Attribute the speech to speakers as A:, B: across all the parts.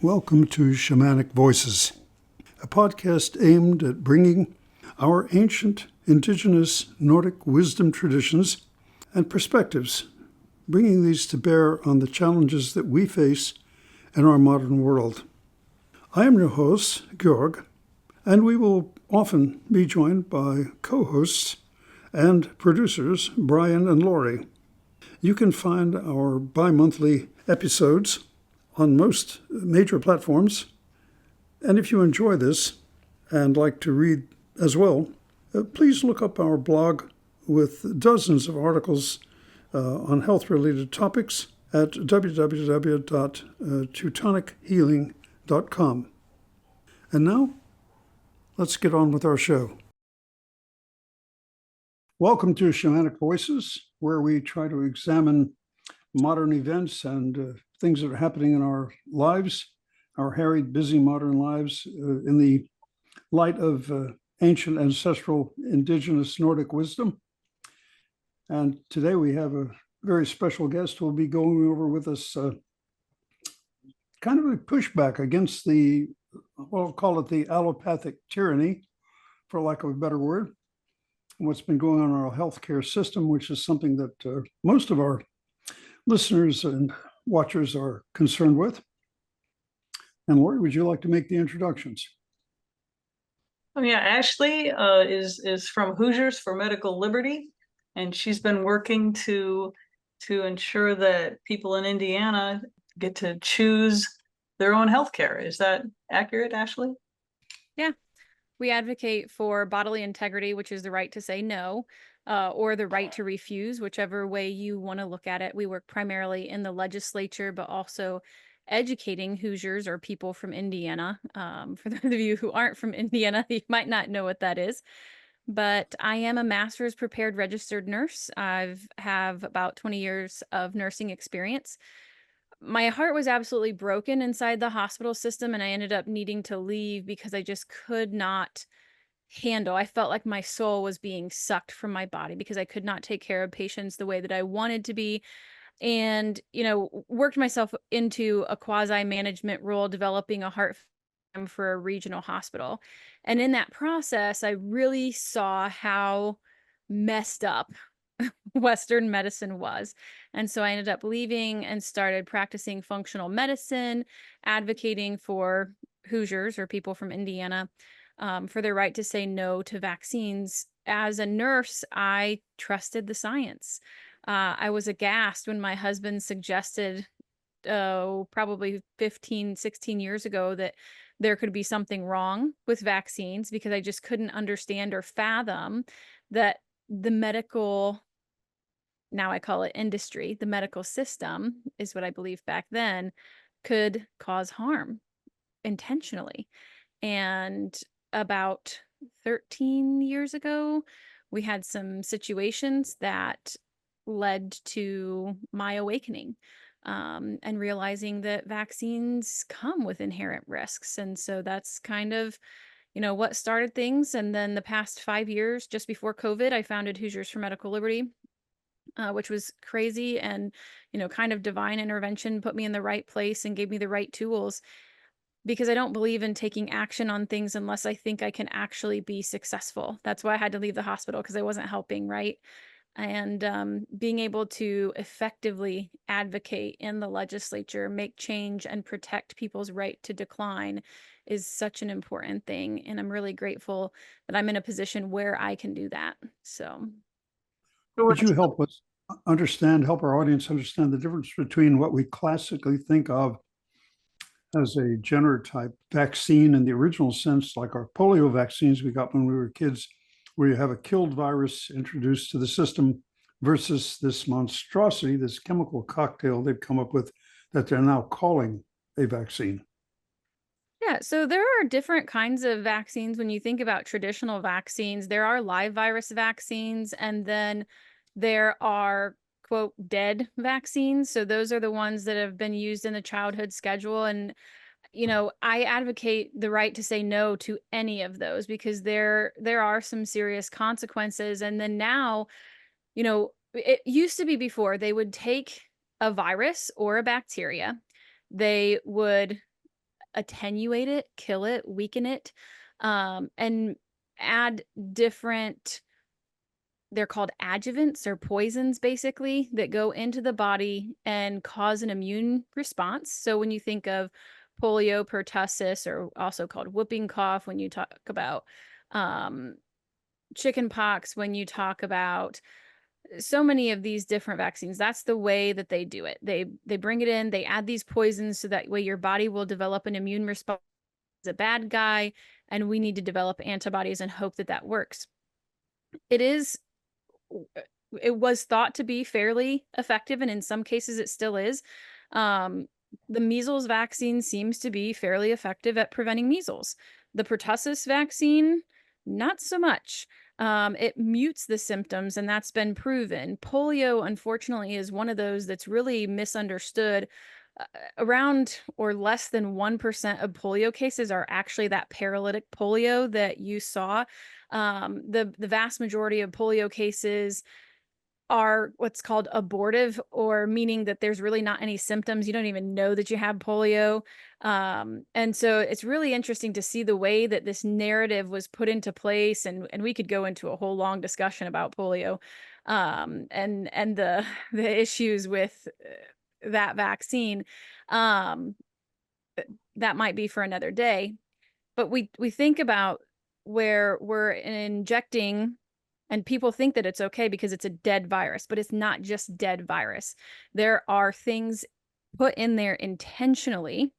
A: Welcome to Shamanic Voices, a podcast aimed at bringing our ancient indigenous Nordic wisdom traditions and perspectives, bringing these to bear on the challenges that we face in our modern world. I am your host, Georg, and we will often be joined by co-hosts and producers, Brian and Lori. You can find our bi-monthly episodes on most major platforms. And if you enjoy this and like to read as well, please look up our blog with dozens of articles on health-related topics at www.teutonichealing.com. And now, let's get on with our show. Welcome to Shamanic Voices, where we try to examine modern events and things that are happening in our lives, our harried, busy modern lives, in the light of ancient, ancestral, indigenous Nordic wisdom. And today we have a very special guest who will be going over with us kind of a pushback against the, well, I'll call it the allopathic tyranny, for lack of a better word, what's been going on in our healthcare system, which is something that most of our listeners and watchers are concerned with. And Lori, would you like to make the introductions?
B: Oh yeah, Ashley is from Hoosiers for Medical Liberty, and she's been working to ensure that people in Indiana get to choose their own healthcare. Is that accurate, Ashley?
C: Yeah, we advocate for bodily integrity, which is the right to say no, or the right to refuse, whichever way you want to look at it. We work primarily in the legislature, but also educating Hoosiers or people from Indiana. For those of you who aren't from Indiana, you might not know what that is. But I am a master's prepared registered nurse. Have about 20 years of nursing experience. My heart was absolutely broken inside the hospital system, and I ended up needing to leave because I just could not handle. I felt like my soul was being sucked from my body because I could not take care of patients the way that I wanted to be. And, worked myself into a quasi-management role, developing a heart for a regional hospital. And in that process, I really saw how messed up Western medicine was. And so I ended up leaving and started practicing functional medicine, advocating for Hoosiers or people from Indiana for their right to say no to vaccines. As a nurse, I trusted the science. I was aghast when my husband suggested, probably 15, 16 years ago, that there could be something wrong with vaccines because I just couldn't understand or fathom that the medical, now I call it industry, the medical system is what I believed back then, could cause harm intentionally. And about 13 years ago, we had some situations that led to my awakening, and realizing that vaccines come with inherent risks. And so that's kind of, what started things. And then the past 5 years, just before COVID, I founded Hoosiers for Medical Liberty, which was crazy and, kind of divine intervention, put me in the right place and gave me the right tools, because I don't believe in taking action on things unless I think I can actually be successful. That's why I had to leave the hospital, because I wasn't helping, right? And being able to effectively advocate in the legislature, make change, and protect people's right to decline is such an important thing. And I'm really grateful that I'm in a position where I can do that. So.
A: Could you help us help our audience understand the difference between what we classically think of as a genotype vaccine in the original sense, like our polio vaccines we got when we were kids, where you have a killed virus introduced to the system, versus this monstrosity, this chemical cocktail they've come up with that they're now calling a vaccine?
C: Yeah, so there are different kinds of vaccines. When you think about traditional vaccines, there are live virus vaccines, and then there are, quote, dead vaccines. So those are the ones that have been used in the childhood schedule. And, I advocate the right to say no to any of those, because there are some serious consequences. And then now, it used to be, before, they would take a virus or a bacteria, they would attenuate it, kill it, weaken it, and add different, they're called adjuvants or poisons basically, that go into the body and cause an immune response. So when you think of polio, pertussis, or also called whooping cough, when you talk about um, chicken pox, when you talk about so many of these different vaccines, that's the way that they do it. They bring it in, they add these poisons so that way your body will develop an immune response as a bad guy, and we need to develop antibodies and hope that that works. It is it was thought to be fairly effective, and in some cases it still is. Um, the measles vaccine seems to be fairly effective at preventing measles. The pertussis vaccine, not so much. It mutes the symptoms, and that's been proven. Polio, unfortunately, is one of those that's really misunderstood. Around or less than 1% of polio cases are actually that paralytic polio that you saw. The vast majority of polio cases are what's called abortive, or meaning that there's really not any symptoms. You don't even know that you have polio. And so it's really interesting to see the way that this narrative was put into place. And we could go into a whole long discussion about polio, and the issues with that vaccine. Um, that might be for another day. But we think about where we're injecting, and people think that it's okay because it's a dead virus, but it's not just dead virus. There are things put in there intentionally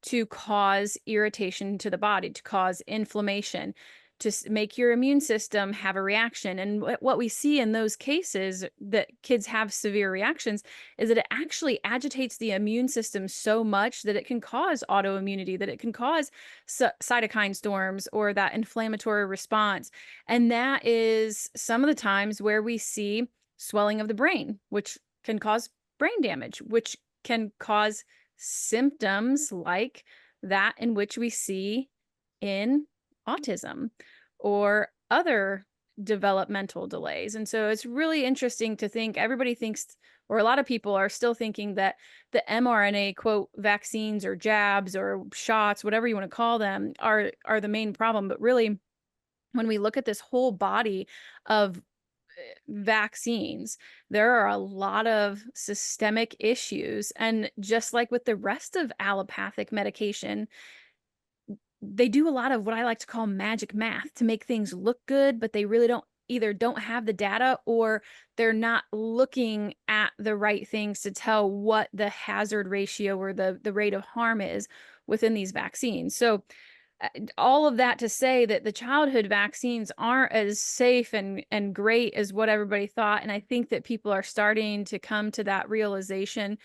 C: to cause irritation to the body, to cause inflammation, to make your immune system have a reaction. And what we see in those cases that kids have severe reactions is that it actually agitates the immune system so much that it can cause autoimmunity, that it can cause cytokine storms or that inflammatory response. And that is some of the times where we see swelling of the brain, which can cause brain damage, which can cause symptoms like that in which we see in autism or other developmental delays. And so it's really interesting to think, everybody thinks, or a lot of people are still thinking, that the mRNA quote vaccines or jabs or shots, whatever you want to call them, are the main problem. But really, when we look at this whole body of vaccines, there are a lot of systemic issues. And just like with the rest of allopathic medication, they do a lot of what I like to call magic math to make things look good, but they really don't have the data, or they're not looking at the right things to tell what the hazard ratio or the rate of harm is within these vaccines. So all of that to say that the childhood vaccines aren't as safe and great as what everybody thought. And I think that people are starting to come to that realization.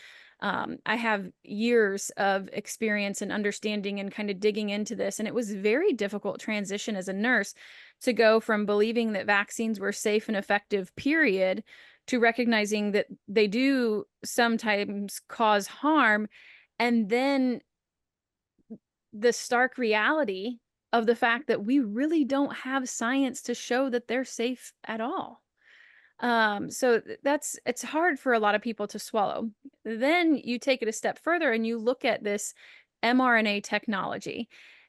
C: I have years of experience and understanding and kind of digging into this, and it was a very difficult transition as a nurse to go from believing that vaccines were safe and effective, period, to recognizing that they do sometimes cause harm, and then the stark reality of the fact that we really don't have science to show that they're safe at all. So it's hard for a lot of people to swallow. Then you take it a step further and you look at this mRNA technology,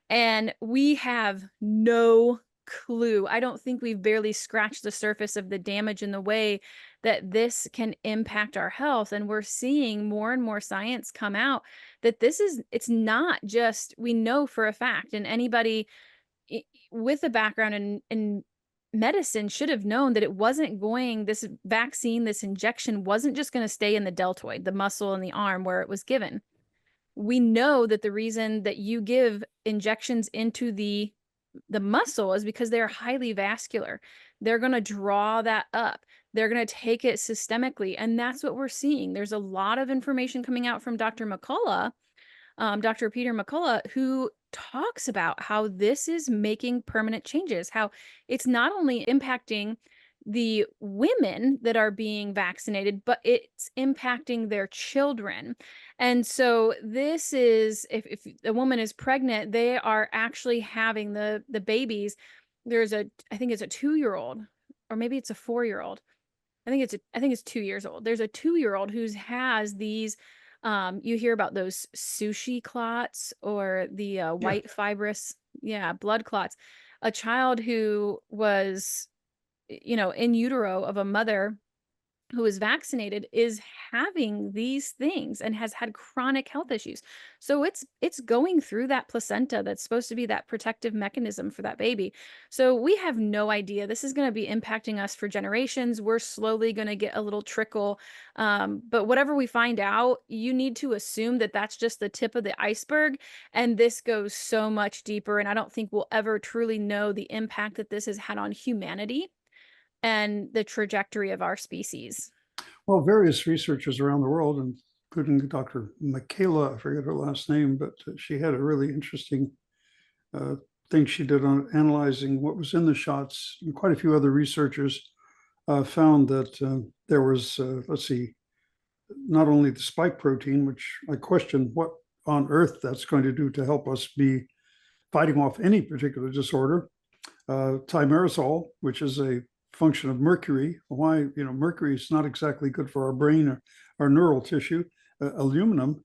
C: and we have no clue. I don't think we've barely scratched the surface of the damage and the way that this can impact our health. And we're seeing more and more science come out that it's not just, we know for a fact, and anybody with a background in medicine should have known that this vaccine, this injection wasn't just going to stay in the deltoid, the muscle in the arm where it was given. We know that the reason that you give injections into the muscle is because they're highly vascular. They're going to draw that up. They're going to take it systemically. And that's what we're seeing. There's a lot of information coming out from Dr. McCullough, Dr. Peter McCullough, who talks about how this is making permanent changes, how it's not only impacting the women that are being vaccinated, but it's impacting their children. And so this is, if a woman is pregnant, they are actually having the babies. I think it's a 2-year-old, or maybe it's a 4-year-old. I think it's 2 years old. There's a 2-year-old who has these You hear about those sushi clots or the
A: Yeah.
C: white fibrous, yeah, blood clots. A child who was, in utero of a mother who is vaccinated is having these things and has had chronic health issues. So it's going through that placenta that's supposed to be that protective mechanism for that baby. So we have no idea. This is going to be impacting us for generations. We're slowly going to get a little trickle. But whatever we find out, you need to assume that that's just the tip of the iceberg. And this goes so much deeper. And I don't think we'll ever truly know the impact that this has had on humanity and the trajectory of our species.
A: Well, various researchers around the world, including Dr. Michaela, I forget her last name, but she had a really interesting thing she did on analyzing what was in the shots. And quite a few other researchers found that there was, let's see, not only the spike protein, which I question what on earth that's going to do to help us be fighting off any particular disorder, thimerosal, which is a function of mercury. Why, mercury is not exactly good for our brain or our neural tissue. Aluminum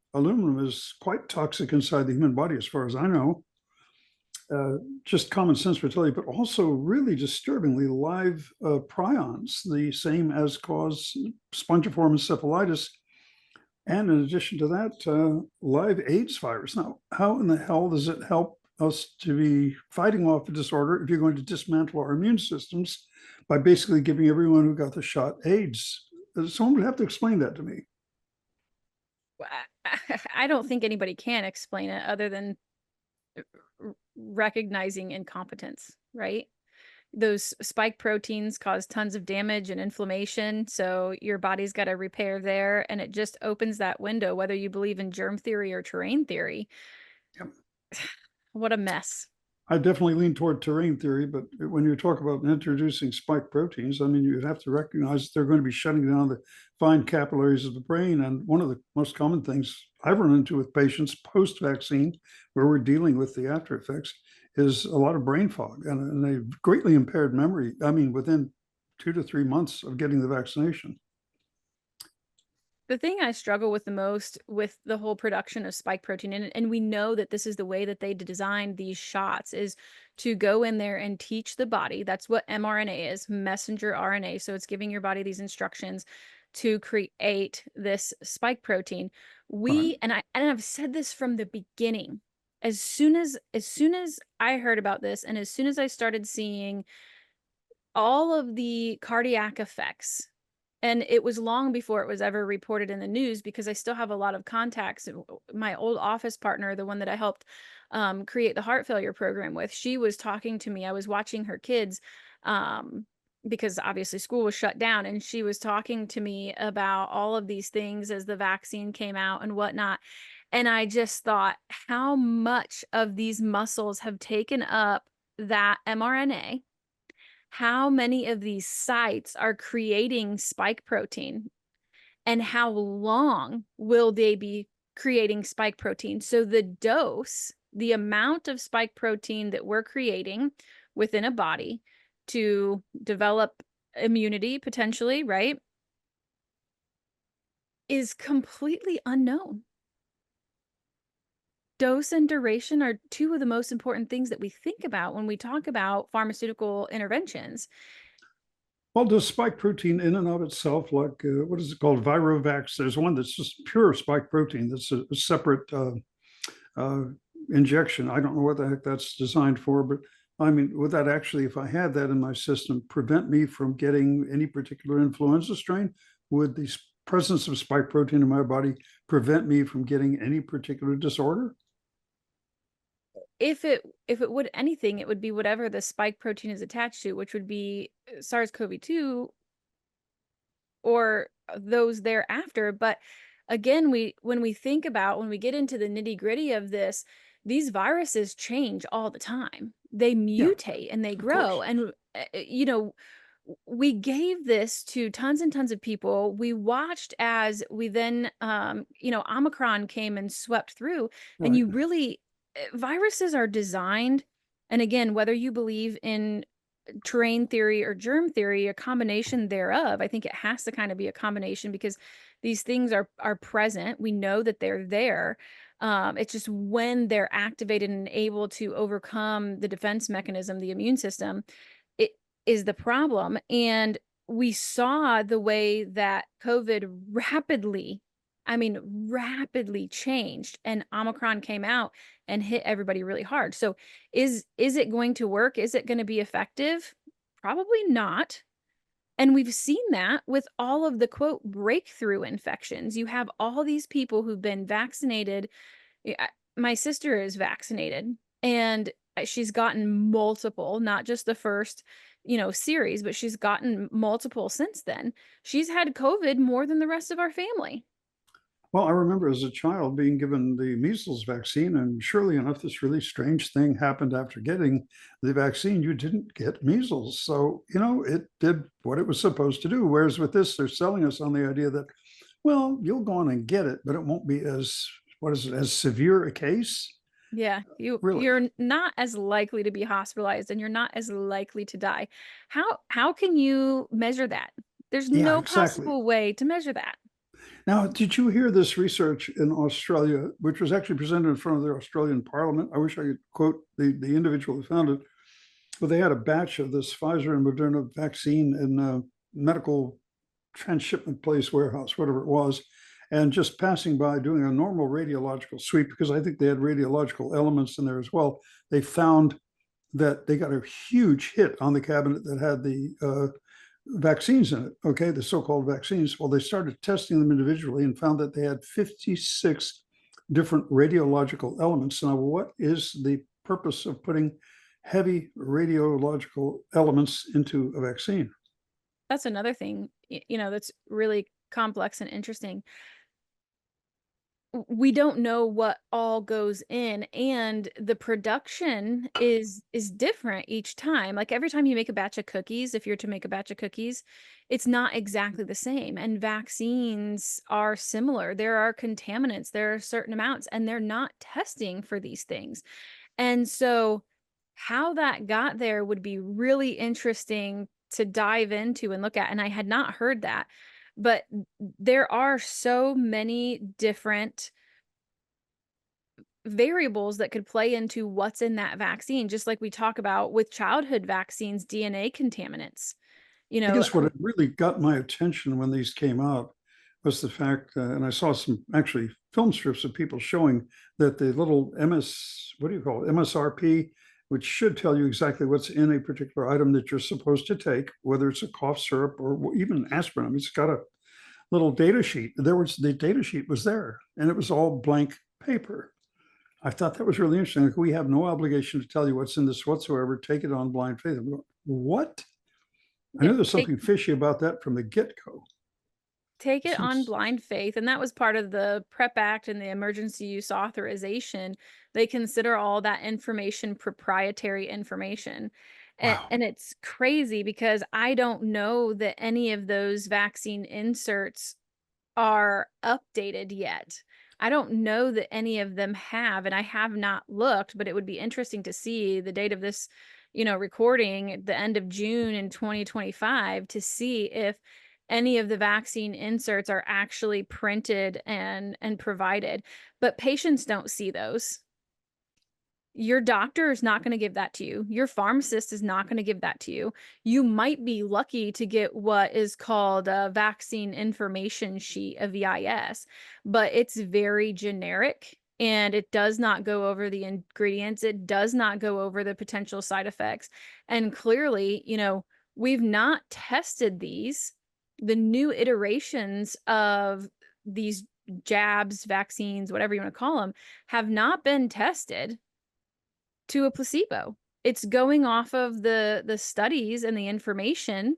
A: is quite toxic inside the human body, as far as I know. Just common sense would tell you, but also really disturbingly live prions, the same as cause spongiform encephalitis. And in addition to that, live AIDS virus. Now, how in the hell does it help us to be fighting off a disorder if you're going to dismantle our immune systems by basically giving everyone who got the shot AIDS? Someone would have to explain that to me.
C: I don't think anybody can explain it other than recognizing incompetence, right? Those spike proteins cause tons of damage and inflammation. So your body's got to repair there. And it just opens that window, whether you believe in germ theory or terrain theory.
A: Yep.
C: What a mess.
A: I definitely lean toward terrain theory, but when you talk about introducing spike proteins, I mean, you have to recognize that they're going to be shutting down the fine capillaries of the brain. And one of the most common things I've run into with patients post-vaccine, where we're dealing with the after effects, is a lot of brain fog and a greatly impaired memory. I mean, within 2 to 3 months of getting the vaccination.
C: The thing I struggle with the most with the whole production of spike protein, and we know that this is the way that they designed these shots, is to go in there and teach the body. That's what mRNA is, messenger RNA. So it's giving your body these instructions to create this spike protein.
A: Right.
C: And I've said this from the beginning. As soon as I heard about this, and as soon as I started seeing all of the cardiac effects, and it was long before it was ever reported in the news, because I still have a lot of contacts. My old office partner, the one that I helped create the heart failure program with, she was talking to me. I was watching her kids because obviously school was shut down. And she was talking to me about all of these things as the vaccine came out and whatnot. And I just thought how much of these muscles have taken up that mRNA, how many of these sites are creating spike protein, and how long will they be creating spike protein. So the dose, the amount of spike protein that we're creating within a body to develop immunity potentially, right, is completely unknown. Dose and duration are two of the most important things that we think about when we talk about pharmaceutical interventions.
A: Well, does spike protein in and of itself, like what is it called, Virovax? There's one that's just pure spike protein. That's a separate injection. I don't know what the heck that's designed for, but I mean, would that actually, if I had that in my system, prevent me from getting any particular influenza strain? Would the presence of spike protein in my body prevent me from getting any particular disorder?
C: If it would anything, it would be whatever the spike protein is attached to, which would be SARS-CoV-2 or those thereafter. But again, when we think about, when we get into the nitty-gritty of this, these viruses change all the time. They mutate and they grow. And we gave this to tons and tons of people. We watched as we then Omicron came and swept through.
A: Right.
C: And you really, viruses are designed, and again, whether you believe in terrain theory or germ theory, a combination thereof. I think it has to kind of be a combination because these things are present. We know that they're there. It's just when they're activated and able to overcome the defense mechanism, the immune system, it is the problem. And we saw the way that COVID rapidly changed, and Omicron came out and hit everybody really hard. So is it going to work? Is it going to be effective? Probably not. And we've seen that with all of the quote breakthrough infections. You have all these people who've been vaccinated. My sister is vaccinated, and she's gotten multiple, not just the first, series, but she's gotten multiple since then. She's had COVID more than the rest of our family.
A: Well, I remember as a child being given the measles vaccine, and surely enough, this really strange thing happened after getting the vaccine. You didn't get measles. So, it did what it was supposed to do. Whereas with this, they're selling us on the idea that, well, you'll go on and get it, but it won't be as severe a case.
C: Yeah,
A: Really?
C: you're not as likely to be hospitalized, and you're not as likely to die. How can you measure that? There's
A: Yeah,
C: no
A: exactly.
C: possible way to measure that.
A: Now, did you hear this research in Australia, which was actually presented in front of the Australian Parliament? I wish I could quote the individual who found it, but they had a batch of this Pfizer and Moderna vaccine in a medical transshipment place warehouse, whatever it was, and just passing by doing a normal radiological sweep, because I think they had radiological elements in there as well. They found that they got a huge hit on the cabinet that had the vaccines in it, okay, the so-called vaccines. Well, they started testing them individually and found that they had 56 different radiological elements. Now, what is the purpose of putting heavy radiological elements into a vaccine?
C: That's another thing, that's really complex and interesting. We don't know what all goes in, and the production is different each time. Like every time you make a batch of cookies, if you're to make a batch of cookies, it's not exactly the same. And vaccines are similar. There are contaminants, there are certain amounts, and they're not testing for these things. And so how that got there would be really interesting to dive into and look at. And I had not heard that. But there are so many different variables that could play into what's in that vaccine, just like we talk about with childhood vaccines, DNA contaminants.
A: I guess what really got my attention when these came out was the fact, and I saw some actually film strips of people showing that the little MSRP, which should tell you exactly what's in a particular item that you're supposed to take, whether it's a cough syrup or even aspirin. I mean, it's got a little data sheet. The data sheet was there, and it was all blank paper. I thought that was really interesting. Like, we have no obligation to tell you what's in this whatsoever. Take it on blind faith. I'm going, what? I knew there's something fishy about that from the get-go.
C: Take it on blind faith. And that was part of the PrEP Act and the emergency use authorization. They consider all that information proprietary information.
A: Wow.
C: And it's crazy because I don't know that any of those vaccine inserts are updated yet. I don't know that any of them have, and I have not looked, but it would be interesting to see the date of this, recording at the end of June in 2025 to see if any of the vaccine inserts are actually printed and provided. But patients don't see those. Your doctor is not going to give that to you. Your pharmacist is not going to give that to you. You might be lucky to get what is called a vaccine information sheet, a VIS, but it's very generic and it does not go over the ingredients. It does not go over the potential side effects. And clearly, we've not tested these. The new iterations of these jabs, vaccines, whatever you want to call them, have not been tested to a placebo. It's going off of the studies and the information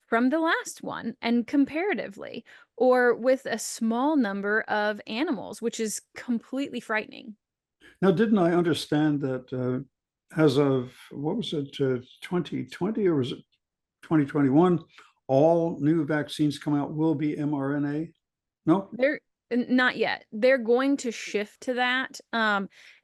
C: from the last one and comparatively, or with a small number of animals, which is completely frightening.
A: Now, didn't I understand that as of, what was it, 2020 or was it 2021, all new vaccines come out will be mRNA? No?
C: Not yet. They're going to shift to that.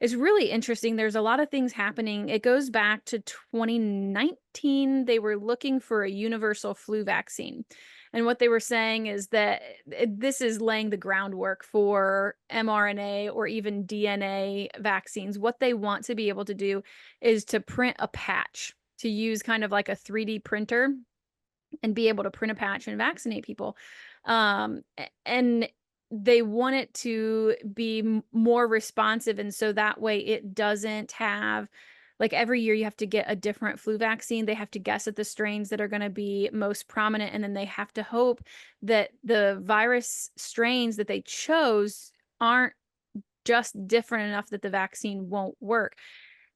C: It's really interesting. There's a lot of things happening. It goes back to 2019. They were looking for a universal flu vaccine. And what they were saying is that this is laying the groundwork for mRNA or even DNA vaccines. What they want to be able to do is to print a patch, to use kind of like a 3D printer and be able to print a patch and vaccinate people. And they want it to be more responsive. And so that way it doesn't have, like, every year you have to get a different flu vaccine. They have to guess at the strains that are going to be most prominent. And then they have to hope that the virus strains that they chose aren't just different enough that the vaccine won't work.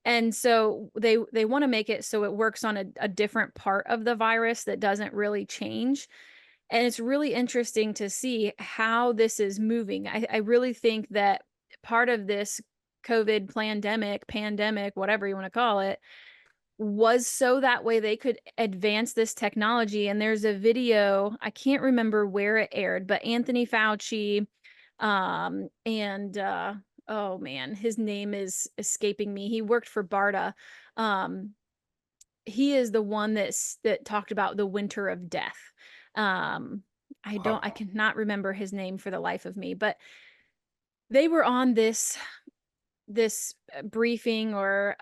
C: And so they want to make it so it works on a different part of the virus that doesn't really change. And it's really interesting to see how this is moving. I really think that part of this COVID pandemic, whatever you want to call it, was so that way they could advance this technology. And there's a video, I can't remember where it aired, but Anthony Fauci, and oh man, his name is escaping me. He worked for BARDA. He is the one that talked about the winter of death. I cannot remember his name for the life of me, but they were on this briefing or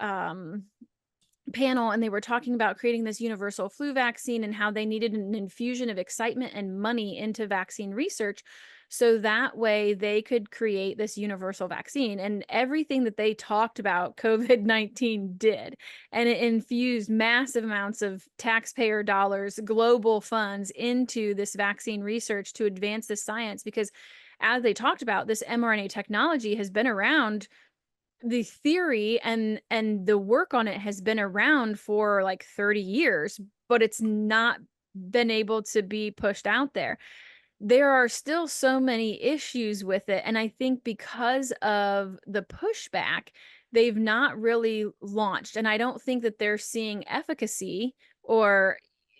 C: panel, and they were talking about creating this universal flu vaccine and how they needed an infusion of excitement and money into vaccine research so that way they could create this universal vaccine. And everything that they talked about, COVID-19 did. And it infused massive amounts of taxpayer dollars, global funds into this vaccine research to advance the science. Because as they talked about, this mRNA technology has been around. The theory and the work on it has been around for like 30 years, but it's not been able to be pushed out there. There are still so many issues with it. And I think because of the pushback, they've not really launched. And I don't think that they're seeing efficacy or,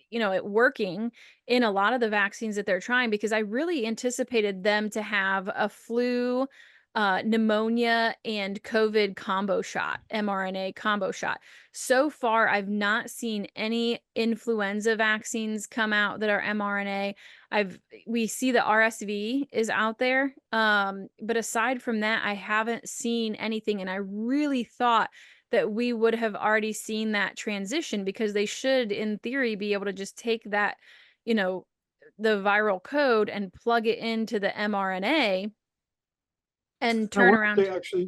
C: it working in a lot of the vaccines that they're trying, because I really anticipated them to have a flu, pneumonia and COVID combo shot, mRNA combo shot. So far, I've not seen any influenza vaccines come out that are mRNA. We see the RSV is out there. But aside from that, I haven't seen anything. And I really thought that we would have already seen that transition, because they should, in theory, be able to just take that, the viral code and plug it into the mRNA and turn around.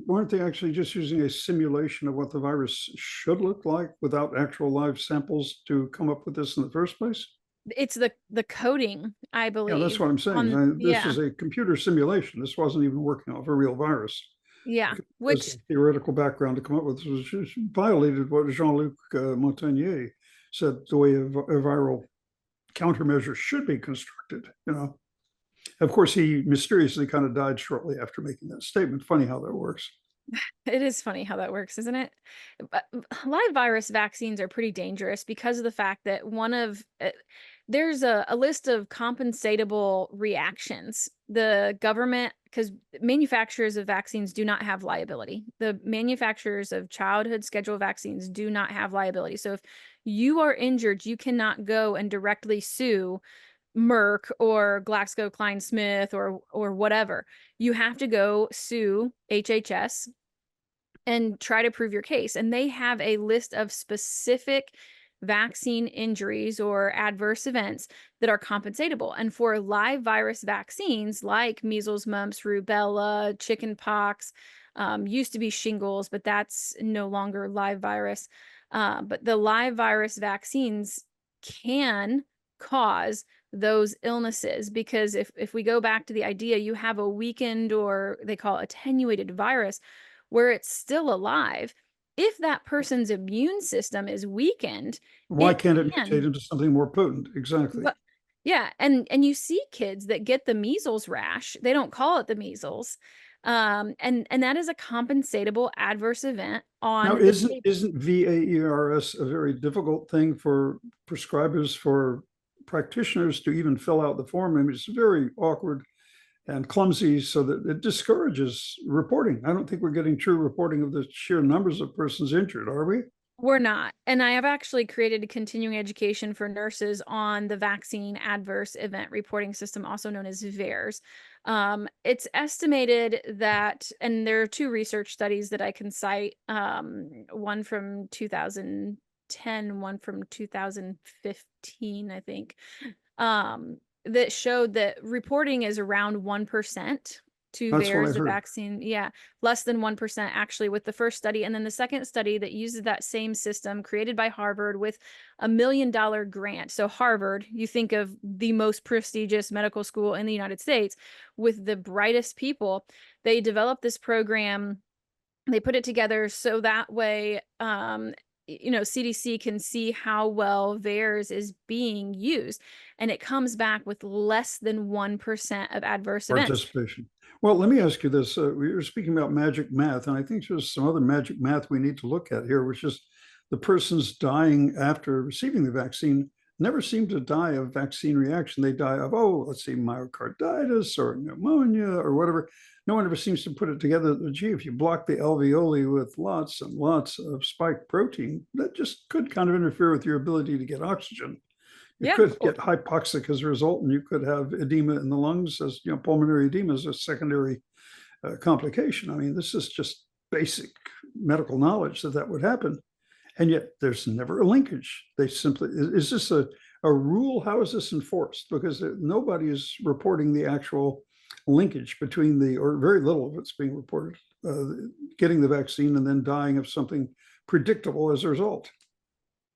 A: Weren't they actually just using a simulation of what the virus should look like without actual live samples to come up with this in the first place?
C: It's the coding, I believe.
A: Yeah, that's what I'm saying. This is a computer simulation. This wasn't even working off a real virus.
C: Yeah, which
A: theoretical background to come up with was just violated what Jean-Luc Montagnier said the way a viral countermeasure should be constructed, Of course, he mysteriously kind of died shortly after making that statement. Funny how that works.
C: It is funny how that works, isn't it? But live virus vaccines are pretty dangerous because of the fact that there's a list of compensatable reactions. The government, because manufacturers of vaccines do not have liability. The manufacturers of childhood schedule vaccines do not have liability. So if you are injured, you cannot go and directly sue Merck or GlaxoSmithKline or whatever. You have to go sue HHS and try to prove your case. And they have a list of specific vaccine injuries or adverse events that are compensatable. And for live virus vaccines like measles, mumps, rubella, chickenpox, used to be shingles, but that's no longer live virus. But the live virus vaccines can cause those illnesses, because if we go back to the idea, you have a weakened, or they call it attenuated virus, where it's still alive. If that person's immune system is weakened,
A: why can't it mutate into something more potent? Exactly.
C: But, yeah, and you see kids that get the measles rash. They don't call it the measles. And that is a compensatable adverse event on.
A: Now, isn't VAERS a very difficult thing for prescribers, for practitioners to even fill out the form? I mean, it's very awkward and clumsy, so that it discourages reporting. I don't think we're getting true reporting of the sheer numbers of persons injured, are we?
C: We're not. And I have actually created a continuing education for nurses on the vaccine adverse event reporting system, also known as VAERS. It's estimated that, and there are two research studies that I can cite, one from 2010, one from 2015, I think, that showed that reporting is around 1% to
A: That's what I
C: VAERS, the
A: heard.
C: vaccine. Yeah, less than 1% actually with the first study. And then the second study that uses that same system created by Harvard with $1 million grant. So Harvard, you think of the most prestigious medical school in the United States with the brightest people. They developed this program. They put it together so that way, CDC can see how well VAERS is being used, and it comes back with less than 1% of adverse events.
A: Participation. Well, let me ask you this. We were speaking about magic math, and I think there's some other magic math we need to look at here, which is the persons dying after receiving the vaccine never seem to die of vaccine reaction. They die of, let's see, myocarditis or pneumonia or whatever. No one ever seems to put it together. Gee, if you block the alveoli with lots and lots of spike protein, that just could kind of interfere with your ability to get oxygen. You could get hypoxic as a result, and you could have edema in the lungs, as pulmonary edema is a secondary complication. I mean, this is just basic medical knowledge that would happen, and yet there's never a linkage. They simply, is this a rule? How is this enforced? Because nobody is reporting the actual linkage between or very little of it's being reported, getting the vaccine and then dying of something predictable as a result.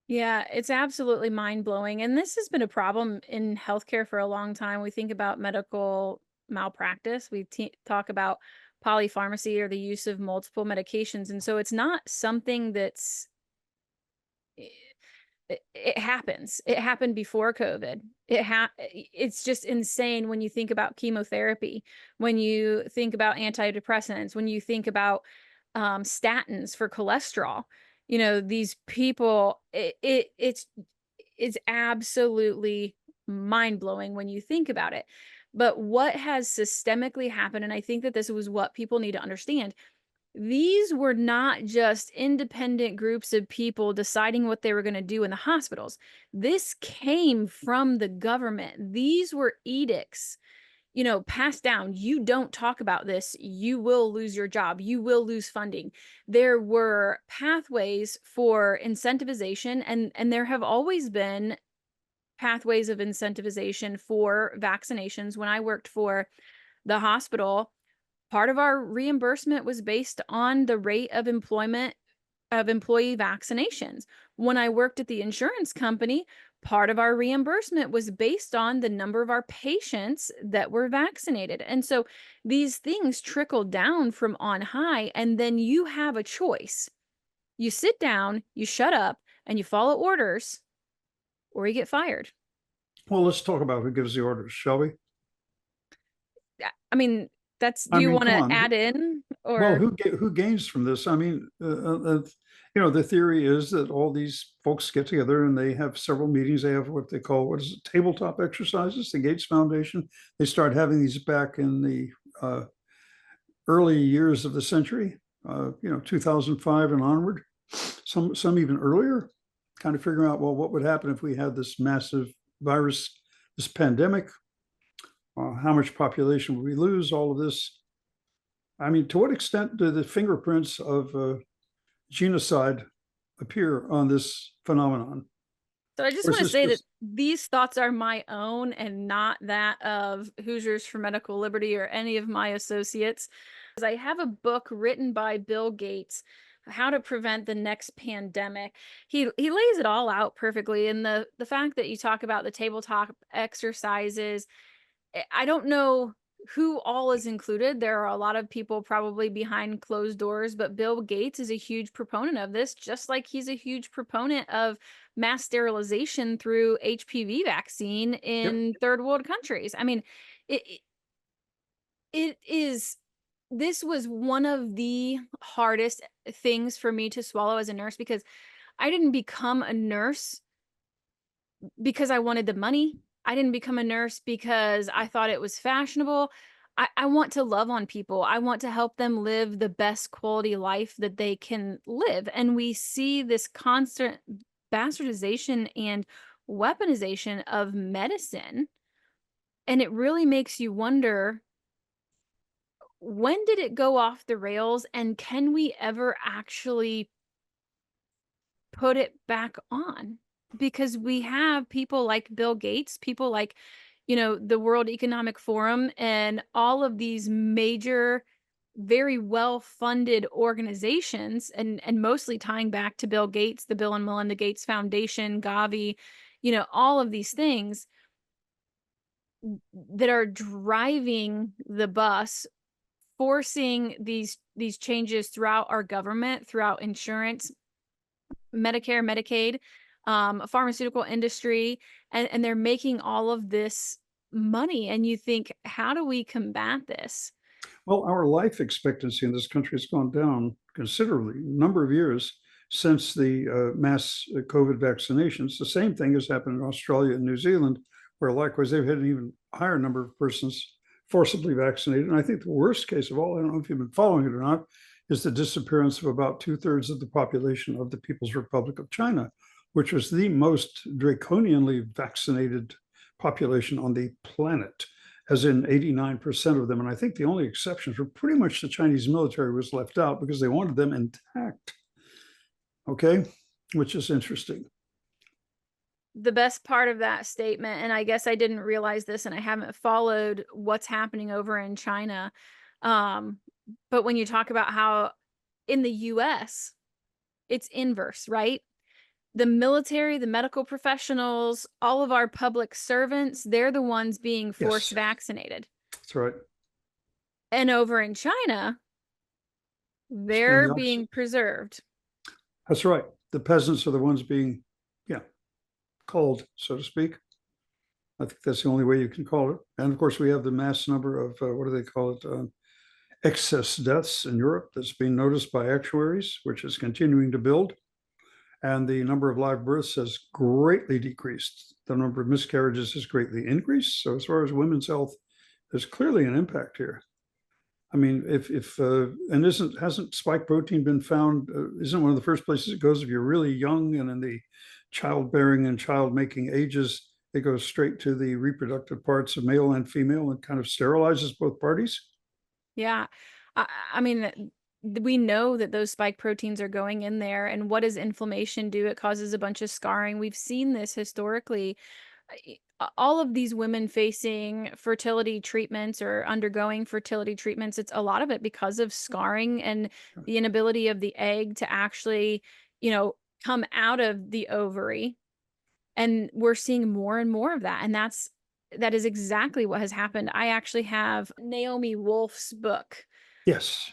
C: Yeah, it's absolutely mind-blowing. And this has been a problem in healthcare for a long time. We think about medical malpractice. We talk about polypharmacy or the use of multiple medications. And so it's not something that's, it happens. It happened before COVID. It's just insane when you think about chemotherapy, when you think about antidepressants, when you think about statins for cholesterol. These people, it's absolutely mind-blowing when you think about it. But what has systemically happened, and I think that this was what people need to understand, these were not just independent groups of people deciding what they were going to do in the hospitals. This came from the government. These were edicts, passed down. You don't talk about this, you will lose your job, you will lose funding. There were pathways for incentivization, and there have always been pathways of incentivization for vaccinations. When I worked for the hospital, part of our reimbursement was based on the rate of employee vaccinations. When I worked at the insurance company, part of our reimbursement was based on the number of our patients that were vaccinated. And so these things trickle down from on high, and then you have a choice. You sit down, you shut up, and you follow orders, or you get fired.
A: Well, let's talk about who gives the orders, shall we?
C: I mean, do you want to add in? Or
A: well, who gains from this? I mean, the theory is that all these folks get together and they have several meetings. They have what they call, tabletop exercises, the Gates Foundation. They start having these back in the early years of the century, 2005 and onward, some even earlier, kind of figuring out, well, what would happen if we had this massive virus, this pandemic? How much population would we lose? All of this. I mean, to what extent do the fingerprints of genocide appear on this phenomenon?
C: So I just want to say that these thoughts are my own and not that of Hoosiers for Medical Liberty or any of my associates. I have a book written by Bill Gates, How to Prevent the Next Pandemic. He lays it all out perfectly. And the fact that you talk about the tabletop exercises, I don't know who all is included. There are a lot of people probably behind closed doors, but Bill Gates is a huge proponent of this, just like he's a huge proponent of mass sterilization through HPV vaccine in third world countries. I mean, this was one of the hardest things for me to swallow as a nurse, because I didn't become a nurse because I wanted the money. I didn't become a nurse because I thought it was fashionable. I want to love on people. I want to help them live the best quality life that they can live. And we see this constant bastardization and weaponization of medicine. And it really makes you wonder, when did it go off the rails, and can we ever actually put it back on? Because we have people like Bill Gates, people like, the World Economic Forum, and all of these major, very well-funded organizations, and mostly tying back to Bill Gates, the Bill and Melinda Gates Foundation, Gavi, all of these things that are driving the bus, forcing these changes throughout our government, throughout insurance, Medicare, Medicaid, pharmaceutical industry, and they're making all of this money. And you think, how do we combat this?
A: Well, our life expectancy in this country has gone down considerably, a number of years since the mass COVID vaccinations. The same thing has happened in Australia and New Zealand, where likewise they've had an even higher number of persons forcibly vaccinated. And I think the worst case of all, I don't know if you've been following it or not, is the disappearance of about 2/3 of the population of the People's Republic of China, which was the most draconianly vaccinated population on the planet, as in 89% of them. And I think the only exceptions were pretty much the Chinese military was left out because they wanted them intact. Okay, which is interesting.
C: The best part of that statement, and I guess I didn't realize this, and I haven't followed what's happening over in China. But when you talk about how in the US, it's inverse, right? The military, the medical professionals, all of our public servants, they're the ones being forced
A: Yes.
C: vaccinated.
A: That's right.
C: And over in China, they're being preserved.
A: That's right. The peasants are the ones being, culled, so to speak. I think that's the only way you can call it. And of course, we have the mass number of, what do they call it? Excess deaths in Europe that's being noticed by actuaries, which is continuing to build. And the number of live births has greatly decreased. The number of miscarriages has greatly increased. So as far as women's health, there's clearly an impact here. I mean, and hasn't spike protein been found? Isn't one of the first places it goes if you're really young and in the childbearing and child making ages? It goes straight to the reproductive parts of male and female and kind of sterilizes both parties.
C: Yeah. I mean, we know that those spike proteins are going in there. And what does inflammation do? It causes a bunch of scarring. We've seen this historically. All of these women facing fertility treatments or undergoing fertility treatments, it's a lot of it because of scarring and the inability of the egg to actually, come out of the ovary. And we're seeing more and more of that. And that is exactly what has happened. I actually have Naomi Wolf's book.
A: Yes.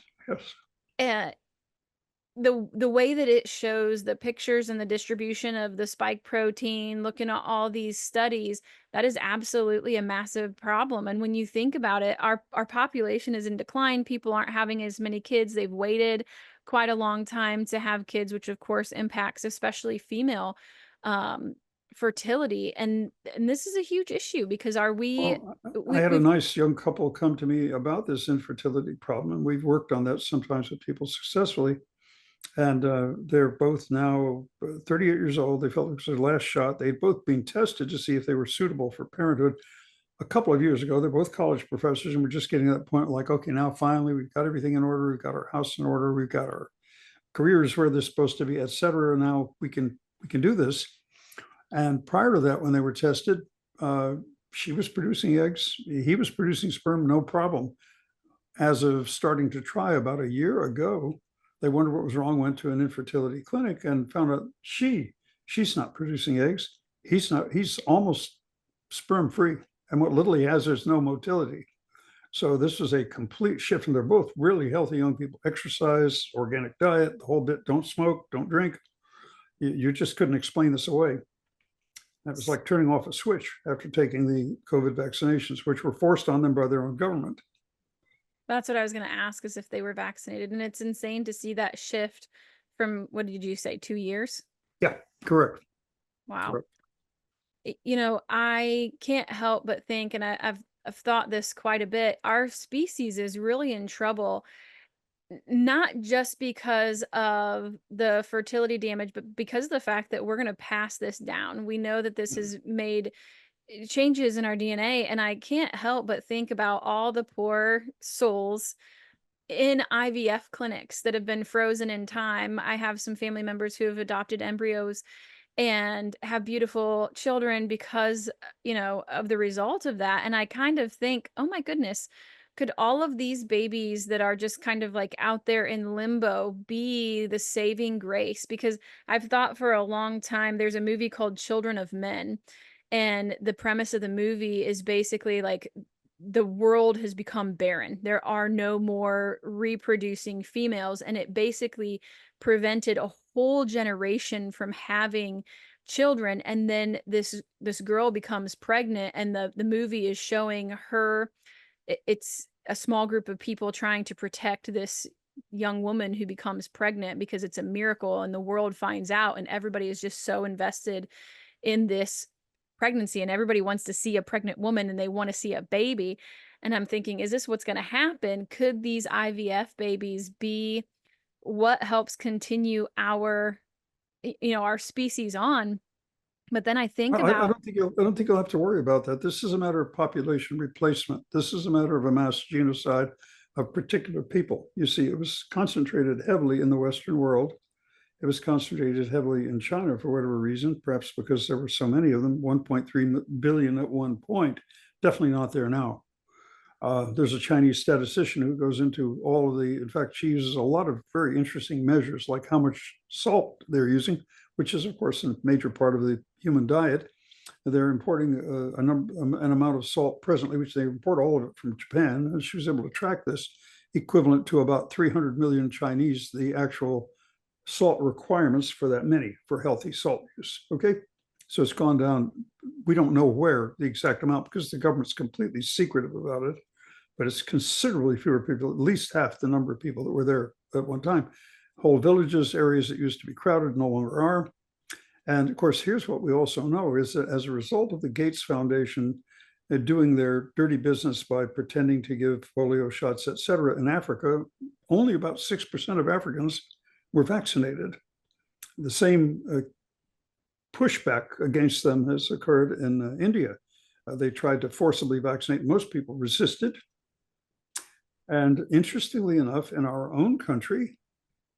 C: The way that it shows the pictures and the distribution of the spike protein, looking at all these studies, that is absolutely a massive problem. And when you think about it, our population is in decline. People aren't having as many kids. They've waited quite a long time to have kids, which of course impacts especially female fertility. And this is a huge issue because I
A: had a nice young couple come to me about this infertility problem, and we've worked on that sometimes with people successfully. And they're both now 38 years old. They felt it was their last shot. They'd both been tested to see if they were suitable for parenthood a couple of years ago. They're both college professors, and we're just getting to that point like, okay, now finally we've got everything in order. We've got our house in order. We've got our careers where they're supposed to be, et cetera. Now we can do this. And prior to that, when they were tested, she was producing eggs. He was producing sperm, no problem. As of starting to try about a year ago, they wondered what was wrong, went to an infertility clinic and found out she's not producing eggs. He's almost sperm free. And what little he has, there's no motility. So this was a complete shift. And they're both really healthy young people, exercise, organic diet, the whole bit, don't smoke, don't drink. You just couldn't explain this away. That was like turning off a switch after taking the COVID vaccinations, which were forced on them by their own government.
C: That's what I was going to ask, is if they were vaccinated. And it's insane to see that shift from, what did you say, 2 years?
A: Yeah, correct.
C: Wow.
A: Correct.
C: I can't help but think, and have thought this quite a bit. Our species is really in trouble, not just because of the fertility damage, but because of the fact that we're going to pass this down. We know that this has made changes in our DNA, and I can't help but think about all the poor souls in IVF clinics that have been frozen in time. I have some family members who have adopted embryos and have beautiful children because, of the result of that. And I kind of think, oh my goodness, could all of these babies that are just kind of like out there in limbo be the saving grace? Because I've thought for a long time, there's a movie called Children of Men. And the premise of the movie is basically like the world has become barren. There are no more reproducing females, and it basically prevented a whole generation from having children. And then this girl becomes pregnant, and the movie is showing her. It's a small group of people trying to protect this young woman who becomes pregnant because it's a miracle, and the world finds out, and everybody is just so invested in this pregnancy, and everybody wants to see a pregnant woman and they want to see a baby. And I'm thinking, is this what's going to happen? Could these IVF babies be what helps continue our species on? But then I think
A: I
C: about,
A: don't think you'll have to worry about that. This is a matter of population replacement. This is a matter of a mass genocide of particular people. You see, it was concentrated heavily in the Western world. It was concentrated heavily in China for whatever reason, perhaps because there were so many of them, 1.3 billion at one point, definitely not there now. There's a Chinese statistician who goes into all of in fact, she uses a lot of very interesting measures, like how much salt they're using, which is, of course, a major part of the human diet. They're importing an amount of salt presently, which they import all of it from Japan. And she was able to track this, equivalent to about 300 million Chinese, the actual salt requirements for that many for healthy salt use. Okay, so it's gone down. We don't know where the exact amount because the government's completely secretive about it, but it's considerably fewer people, at least half the number of people that were there at one time. Whole villages, areas that used to be crowded, no longer are. And of course, here's what we also know is that as a result of the Gates Foundation doing their dirty business by pretending to give polio shots, et cetera, in Africa, only about 6% of Africans were vaccinated. The same pushback against them has occurred in India. They tried to forcibly vaccinate. Most people resisted. And interestingly enough, in our own country,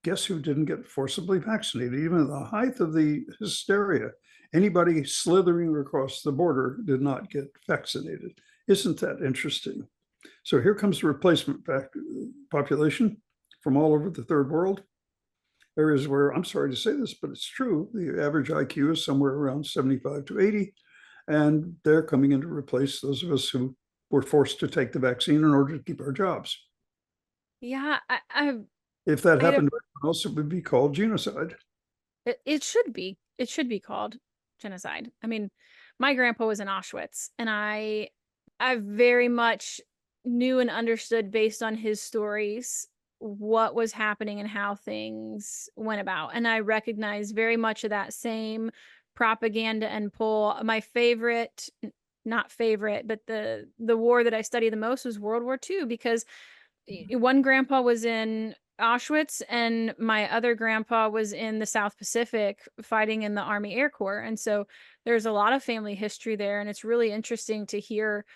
A: guess who didn't get forcibly vaccinated? Even at the height of the hysteria, anybody slithering across the border did not get vaccinated. Isn't that interesting? So here comes the replacement population from all over the third world. Areas where, I'm sorry to say this, but it's true, the average IQ is somewhere around 75 to 80, and they're coming in to replace those of us who were forced to take the vaccine in order to keep our jobs.
C: yeah,
A: If that happened else, it would be called genocide.
C: it should be. It should be called genocide. I mean, my grandpa was in Auschwitz, and I very much knew and understood based on his stories what was happening and how things went about. And I recognize very much of that same propaganda and pull. My favorite, not favorite, but the war that I studied the most was World War II, because one grandpa was in Auschwitz and my other grandpa was in the South Pacific fighting in the Army Air Corps. And so there's a lot of family history there, and it's really interesting to hear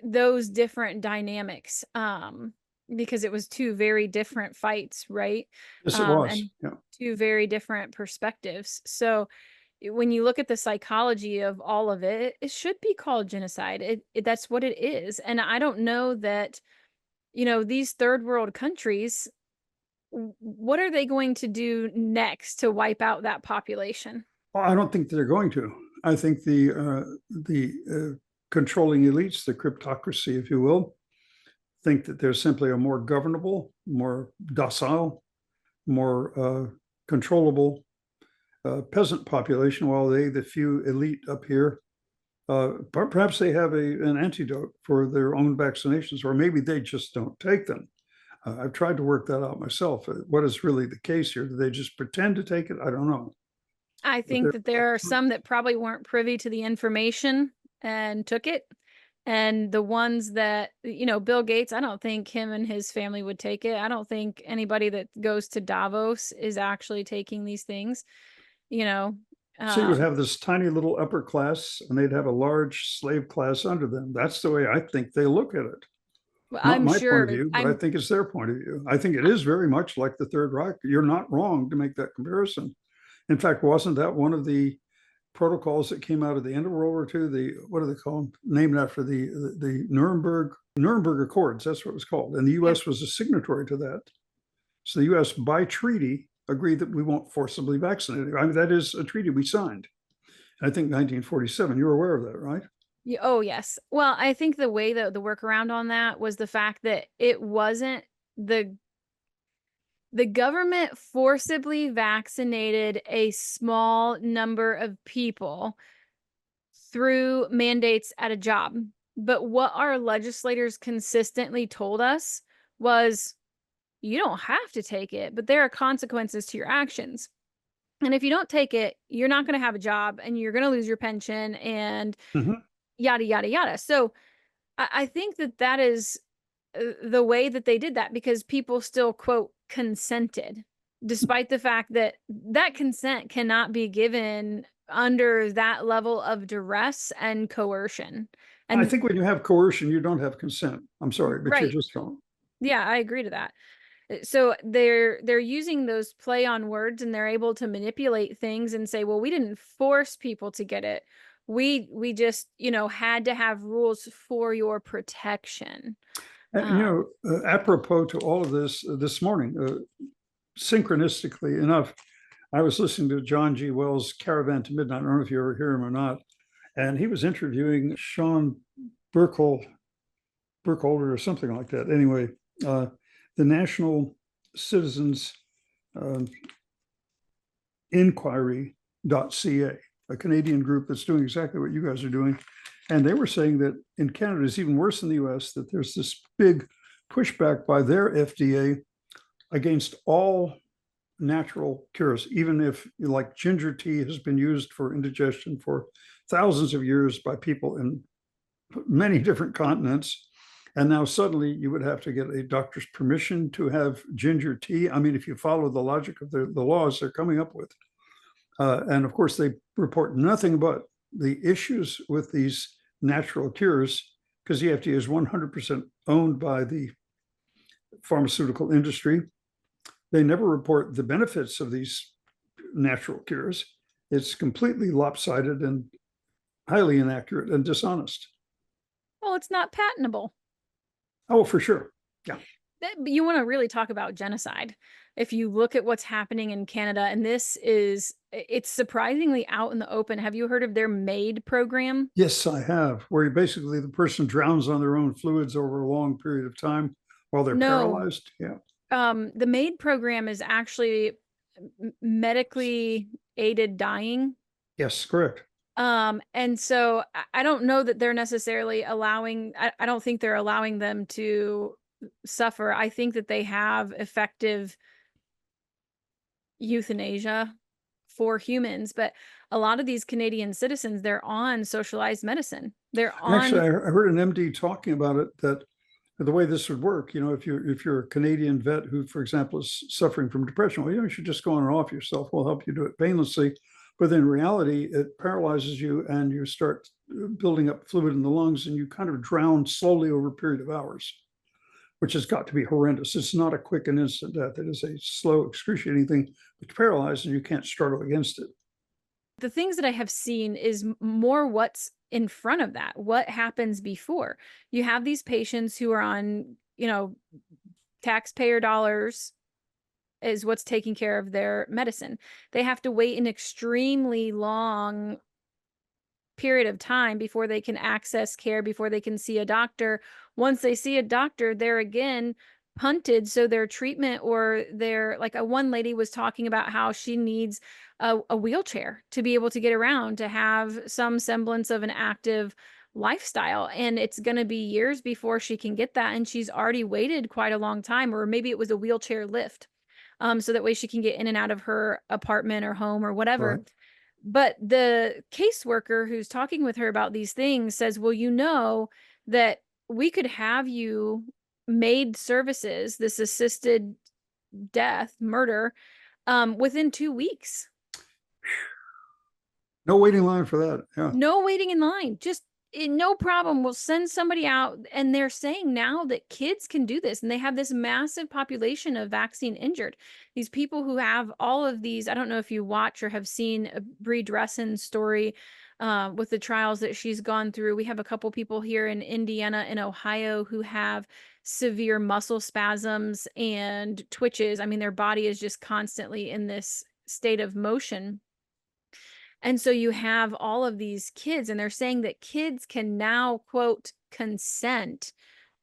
C: those different dynamics. Because it was two very different fights, right?
A: Yes, it was.
C: And
A: Yeah.
C: two very different perspectives. So when you look at the psychology of all of it, it should be called genocide. That's what it is. And I don't know that, these third world countries, what are they going to do next to wipe out that population?
A: Well, I don't think they're going to. I think the controlling elites, the cryptocracy, if you will, think that they're simply a more governable, more docile, more controllable peasant population, while the few elite up here, perhaps they have an antidote for their own vaccinations, or maybe they just don't take them. I've tried to work that out myself. What is really the case here? Do they just pretend to take it? I don't know.
C: I think that there are some that probably weren't privy to the information and took it. And the ones that, Bill Gates, I don't think him and his family would take it. I don't think anybody that goes to Davos is actually taking these things, you know.
A: So you would
C: Um,
A: have this tiny little upper class and they'd have a large slave class under them. That's the way I think they look at it.
C: well,
A: Not
C: I'm
A: my point of
C: sure
A: view, but I think it's their point of view. I think it is very much like the Third Reich. You're not wrong to make that comparison. In fact, wasn't that one of the protocols that came out of the end of World War II? The what are they called? Named after the Nuremberg Accords. That's what it was called. And the U.S. was a signatory to that. So the U.S. by treaty agreed that we won't forcibly vaccinate. I mean, that is a treaty we signed. I think 1947. You're aware of that, right?
C: Oh, yes. Well, I think the way that the workaround on that was the fact that it wasn't the government forcibly vaccinated a small number of people through mandates at a job. But what our legislators consistently told us was, you don't have to take it, but there are consequences to your actions. And if you don't take it, you're not going to have a job and you're going to lose your pension and
A: Mhm.
C: yada, yada, yada. So I think that is the way that they did that, because people still, quote, consented, despite the fact that that consent cannot be given under that level of duress and coercion.
A: I
C: And
A: think when you have coercion, you don't have consent. I'm sorry, but you're
C: right.
A: just wrong.
C: Yeah, I agree to that. So they're using those play on words, and they're able to manipulate things and say, well, we didn't force people to get it. We just, had to have rules for your protection. Um,
A: Apropos to all of this, this morning, synchronistically enough, I was listening to John G. Wells' Caravan to Midnight. I don't know if you ever hear him or not. And he was interviewing Sean Burkholder or something like that. Anyway, the National Citizens Inquiry.ca, a Canadian group that's doing exactly what you guys are doing. And they were saying that in Canada, it's even worse than the US, that there's this big pushback by their FDA against all natural cures, even if, like, ginger tea has been used for indigestion for thousands of years by people in many different continents. And now suddenly you would have to get a doctor's permission to have ginger tea. I mean, if you follow the logic of the laws they're coming up with. And of course, they report nothing but the issues with these natural cures, because the FDA is 100% owned by the pharmaceutical industry. They never report the benefits of these natural cures. It's completely lopsided and highly inaccurate and dishonest.
C: well, it's not patentable.
A: Oh, for sure.
C: You want to really talk about genocide. If you look at what's happening in Canada, and it's surprisingly out in the open. Have you heard of their MAID program?
A: Yes, I have, where basically the person drowns on their own fluids over a long period of time while they're
C: No.
A: paralyzed. Yeah.
C: The MAID program is actually medically aided dying.
A: Yes, correct.
C: And so I don't know that they're necessarily allowing, I don't think they're allowing them to suffer. I think that they have effective euthanasia for humans, but a lot of these Canadian citizens, they're on socialized medicine. They're
A: Actually, I
C: on,
A: heard an MD talking about it, that the way this would work, if you're a Canadian vet who, for example, is suffering from depression, well, you should just go on and off yourself. We'll help you do it painlessly. But in reality, it paralyzes you and you start building up fluid in the lungs and you kind of drown slowly over a period of hours, which has got to be horrendous. It's not a quick and instant death. It is a slow, excruciating thing. It's paralyzed and you can't struggle against it.
C: the things that I have seen is more what's in front of that. What happens before? You have these patients who are on, taxpayer dollars is what's taking care of their medicine. They have to wait an extremely long period of time before they can access care, before they can see a doctor. Once they see a doctor, they're again punted. So their treatment, or their, like, one lady was talking about how she needs a wheelchair to be able to get around, to have some semblance of an active lifestyle. And it's going to be years before she can get that. And she's already waited quite a long time, or maybe it was a wheelchair lift. So that way she can get in and out of her apartment or home or whatever.
A: Right.
C: But the caseworker who's talking with her about these things says, well, that we could have you maid services, this assisted death, murder, within 2 weeks.
A: No waiting line for that. Yeah.
C: No waiting in line. Just no problem. We'll send somebody out. And they're saying now that kids can do this. And they have this massive population of vaccine injured. These people who have all of these. I don't know if you watch or have seen Bree Dressen's story with the trials that she's gone through. We have a couple people here in Indiana and Ohio who have severe muscle spasms and twitches. I mean, their body is just constantly in this state of motion. And so you have all of these kids, and they're saying that kids can now, quote, consent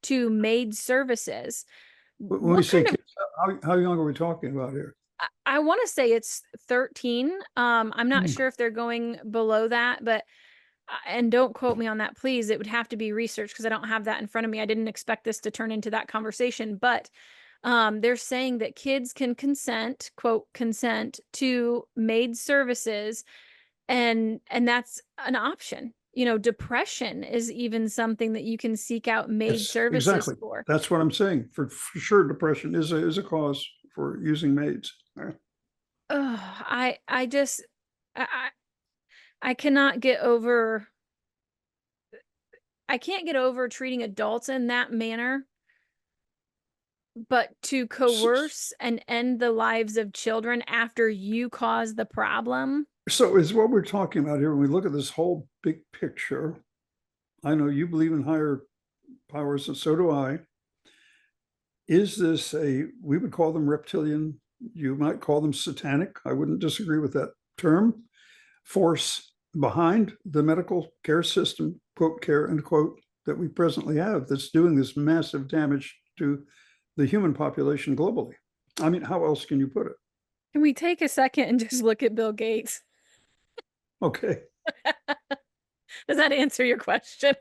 C: to maid services.
A: When
C: What
A: we say
C: kind of-
A: kids, how young are we talking about here?
C: I want to say it's 13. I'm not
A: Hmm.
C: sure if they're going below that, but and don't quote me on that, please. It would have to be research because I don't have that in front of me. I didn't expect this to turn into that conversation, but they're saying that kids can consent, quote, consent to maid services, and that's an option. You know, depression is even something that you can seek out maid
A: Yes,
C: services
A: exactly.
C: for.
A: That's what I'm saying. For sure, depression is a cause for using maids.
C: Oh, I just I cannot get over. I can't get over treating adults in that manner, but to coerce and end the lives of children after you cause the problem.
A: So is what we're talking about here when we look at this whole big picture. I know you believe in higher powers, and so do I. Is this we would call them reptilian, you might call them satanic, I wouldn't disagree with that term, force behind the medical care system, quote, care, end quote, that we presently have that's doing this massive damage to the human population globally? I mean, how else can you put it?
C: Can we take a second and just look at Bill Gates?
A: Okay.
C: Does that answer your question?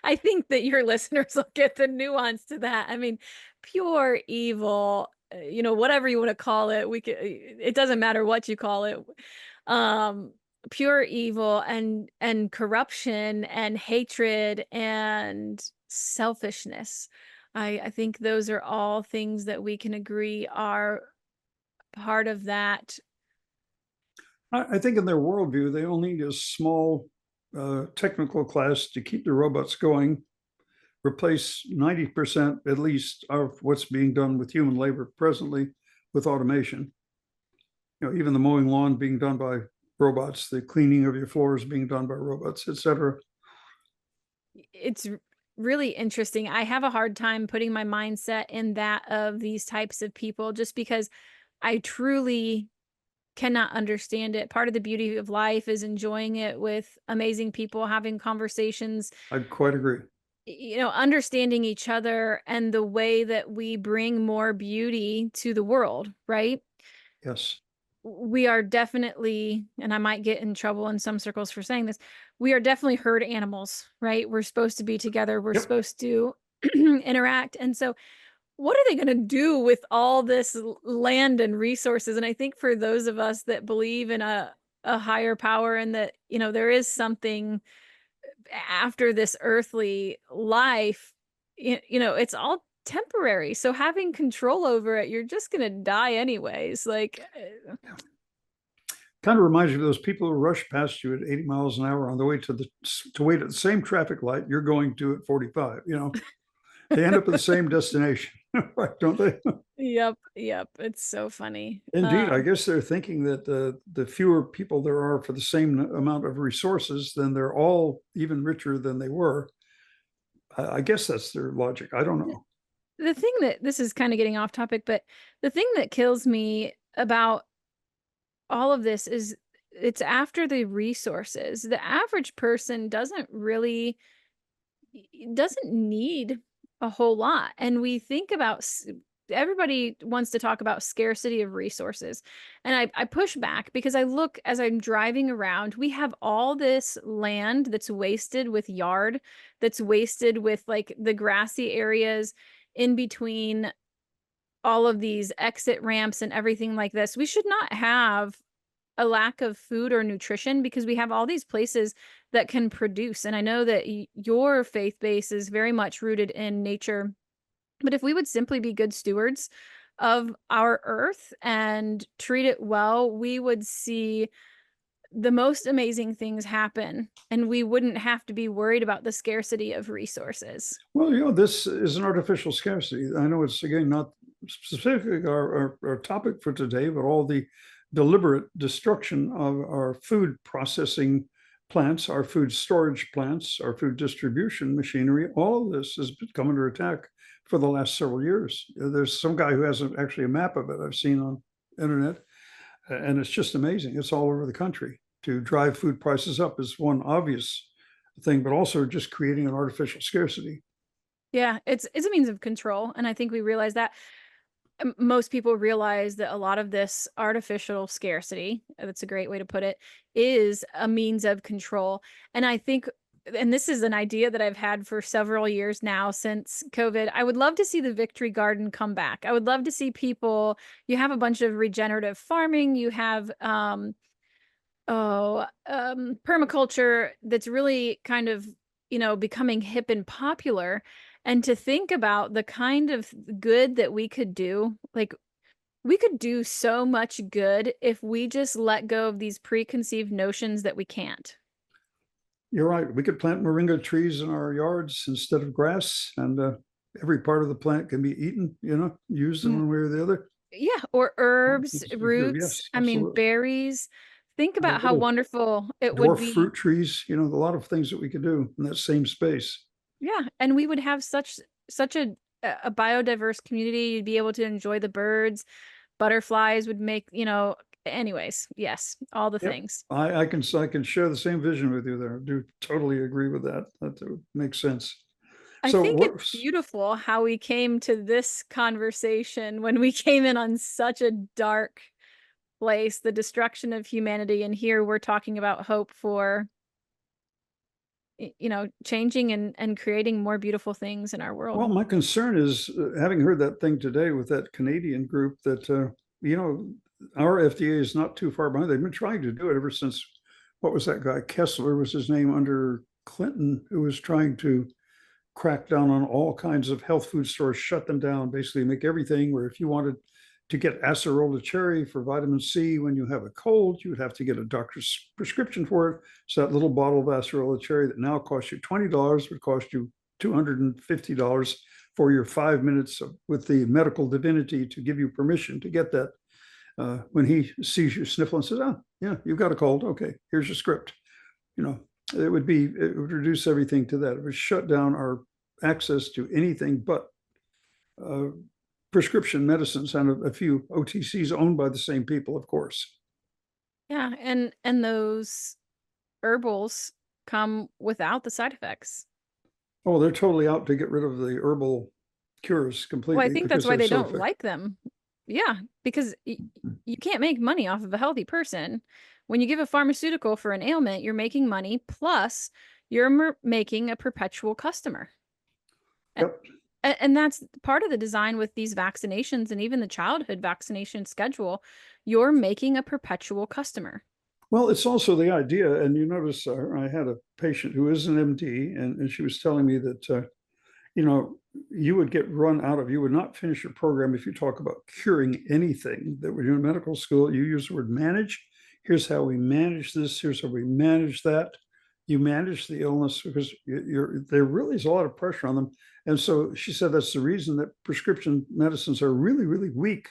C: I think that your listeners will get the nuance to that. I mean, pure evil, you know, whatever you want to call it, it doesn't matter what you call it. Pure evil and corruption and hatred and selfishness. I think those are all things that we can agree are part of that.
A: I think in their worldview, they only need a small technical class to keep the robots going, replace 90% at least of what's being done with human labor presently with automation. You know, even the mowing lawn being done by robots, the cleaning of your floors being done by robots, etc.
C: It's really interesting. I have a hard time putting my mindset in that of these types of people just because I truly cannot understand it. Part of the beauty of life is enjoying it with amazing people, having conversations.
A: I quite agree.
C: You know, understanding each other and the way that we bring more beauty to the world, right?
A: Yes.
C: We are definitely, and I might get in trouble in some circles for saying this, we are definitely herd animals, right? We're supposed to be together. We're
A: Yep.
C: supposed to interact. And so what are they going to do with all this land and resources? And I think for those of us that believe in a higher power and that, you know, there is something after this earthly life, you know, it's all temporary. So having control over it, you're just going to die anyways. Like,
A: Kind of reminds you of those people who rush past you at 80 miles an hour on the way to wait at the same traffic light you're going to at 45. You know, they end up at the same destination, right? Don't they?
C: Yep. It's so funny.
A: Indeed, I guess they're thinking that the fewer people there are for the same amount of resources, then they're all even richer than they were. I guess that's their logic. I don't know.
C: The thing that this is kind of getting off topic, but the thing that kills me about all of this is it's after the resources. The average person doesn't need a whole lot. And we think about everybody wants to talk about scarcity of resources. And I push back because I look as I'm driving around, we have all this land that's wasted with yard, that's wasted with like the grassy areas in between all of these exit ramps and everything like this. We should not have a lack of food or nutrition because we have all these places that can produce. And I know that your faith base is very much rooted in nature. But if we would simply be good stewards of our earth and treat it well, we would see the most amazing things happen, and we wouldn't have to be worried about the scarcity of resources.
A: Well, this is an artificial scarcity. I know it's, again, not specifically our topic for today, but all the deliberate destruction of our food processing plants, our food storage plants, our food distribution machinery, all of this has come under attack for the last several years. There's some guy who has actually a map of it I've seen on internet, and it's just amazing. It's all over the country. To drive food prices up is one obvious thing, but also just creating an artificial scarcity.
C: Yeah, it's a means of control, and I think we realize that. Most people realize that a lot of this artificial scarcity, that's a great way to put it, is a means of control. And I think, and this is an idea that I've had for several years now since COVID, I would love to see the Victory Garden come back. I would love to see people, you have a bunch of regenerative farming, you have permaculture that's really kind of, becoming hip and popular. And to think about the kind of good that we could do, like we could do so much good if we just let go of these preconceived notions that we can't.
A: You're right. We could plant moringa trees in our yards instead of grass, and every part of the plant can be eaten, used in one way or the other.
C: Yeah, or herbs,
A: Yes,
C: roots, I mean,
A: absolutely.
C: berries. Think about how
A: little
C: wonderful it would
A: Dwarf
C: be.
A: fruit trees, a lot of things that we could do in that same space.
C: Yeah, and we would have such a biodiverse community. You'd be able to enjoy the birds, butterflies would make, anyways, yes, all the
A: Yep.
C: things.
A: I can share the same vision with you there. I do totally agree with that. That would make sense.
C: I
A: So
C: think
A: what,
C: it's beautiful how we came to this conversation when we came in on such a dark place, the destruction of humanity, and here we're talking about hope for changing and creating more beautiful things in our world.
A: well, my concern is, having heard that thing today with that Canadian group, that, our FDA is not too far behind. They've been trying to do it ever since, what was that guy? Kessler was his name, under Clinton, who was trying to crack down on all kinds of health food stores, shut them down, basically make everything where if you wanted to get acerola cherry for vitamin C when you have a cold, you would have to get a doctor's prescription for it. So that little bottle of acerola cherry that now costs you $20 would cost you $250 for your 5 minutes with the medical divinity to give you permission to get that. When he sees you sniffle and says, "Oh, yeah, you've got a cold. Okay, here's your script." It would reduce everything to that. It would shut down our access to anything but prescription medicines and a few OTCs owned by the same people, of course.
C: Yeah, and those herbals come without the side effects.
A: Oh, they're totally out to get rid of the herbal cures completely.
C: Well, I think that's
A: because
C: why
A: they're
C: they
A: so
C: don't
A: effective.
C: like them. Yeah, because you can't make money off of a healthy person. When you give a pharmaceutical for an ailment, you're making money, plus you're making a perpetual customer.
A: Yep.
C: And that's part of the design with these vaccinations and even the childhood vaccination schedule. You're making a perpetual customer.
A: Well, it's also the idea, and you notice I had a patient who is an MD, and she was telling me that, you would get run out of, you would not finish your program if you talk about curing anything. That when you're in medical school, you use the word manage. Here's how we manage this. Here's how we manage that. You manage the illness, because there really is a lot of pressure on them. And so she said that's the reason that prescription medicines are really, really weak.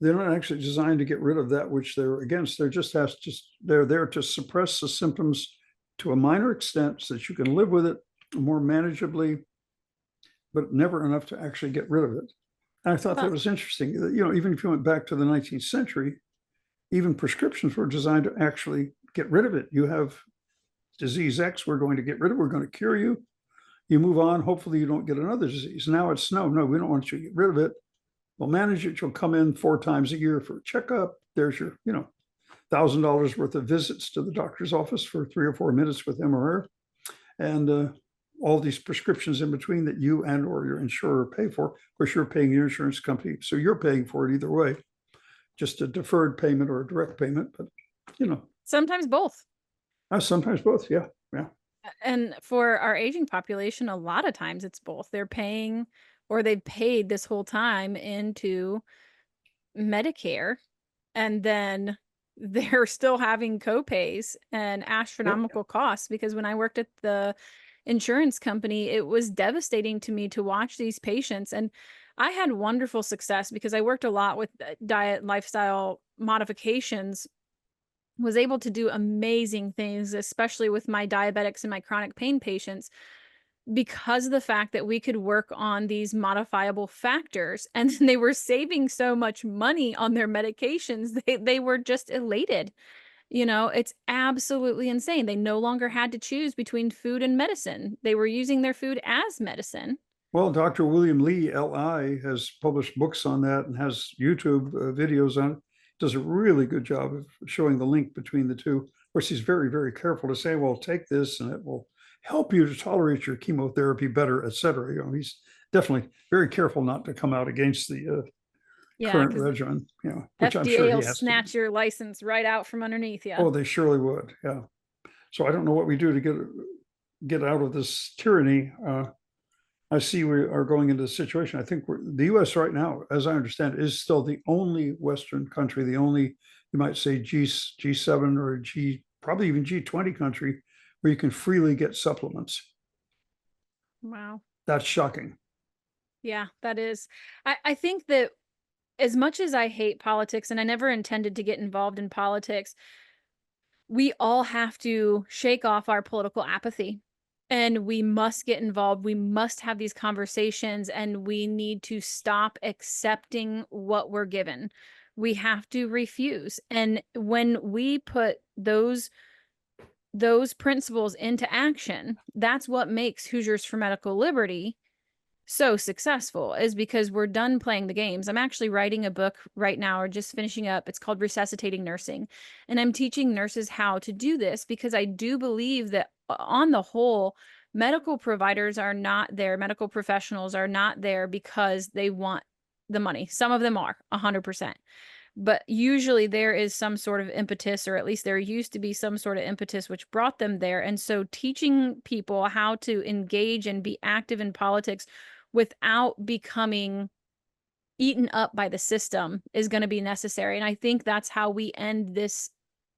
A: They're not actually designed to get rid of that which they're against. They're there to suppress the symptoms to a minor extent so that you can live with it more manageably, but never enough to actually get rid of it. And I thought that was interesting. Even if you went back to the 19th century, even prescriptions were designed to actually get rid of it. You have disease X, we're going to get rid of, we're going to cure you. You move on, hopefully you don't get another disease. Now it's no, we don't want you to get rid of it. We'll manage it. You'll come in 4 times a year for a checkup. There's your, $1,000 worth of visits to the doctor's office for 3 or 4 minutes with him or her. And all these prescriptions in between that you and or your insurer pay for. Of course, you're paying your insurance company, so you're paying for it either way. Just a deferred payment or a direct payment, but You know,
C: Sometimes both.
A: sometimes both. Yeah.
C: And for our aging population, a lot of times it's both. They're paying or they've paid this whole time into Medicare, and then they're still having copays and astronomical costs. Because when I worked at the insurance company, it was devastating to me to watch these patients. And I had wonderful success because I worked a lot with diet lifestyle modifications, was able to do amazing things, especially with my diabetics and my chronic pain patients, because of the fact that we could work on these modifiable factors, and they were saving so much money on their medications. They were just elated. It's absolutely insane. They no longer had to choose between food and medicine. They were using their food as medicine.
A: Well, Dr. William Lee, LI, has published books on that and has YouTube videos on it. Does a really good job of showing the link between the two. Of course, he's very, very careful to say, well, take this and it will help you to tolerate your chemotherapy better, et cetera. He's definitely very careful not to come out against the
C: Yeah,
A: current
C: 'cause
A: regimen, which I'm
C: FDA
A: sure he
C: will
A: has to.
C: snatch your license right out from underneath you.
A: Oh, they surely would. Yeah. So I don't know what we do to get out of this tyranny. I see we are going into a situation. I think the U.S. right now, as I understand it, is still the only Western country, the only, you might say, G7 or probably even G20 country where you can freely get supplements.
C: Wow.
A: That's shocking.
C: Yeah, that is. I think that as much as I hate politics, and I never intended to get involved in politics, we all have to shake off our political apathy, and we must get involved. We must have these conversations, and we need to stop accepting what we're given. We have to refuse. And when we put those principles into action, that's what makes Hoosiers for Medical Liberty so successful, is because we're done playing the games. I'm actually writing a book right now, or just finishing up. It's called Resuscitating Nursing. And I'm teaching nurses how to do this, because I do believe that on the whole, medical providers are not there. Medical professionals are not there because they want the money. Some of them are 100%. But usually there is some sort of impetus, or at least there used to be some sort of impetus which brought them there. And so teaching people how to engage and be active in politics without becoming eaten up by the system is going to be necessary. And I think that's how we end this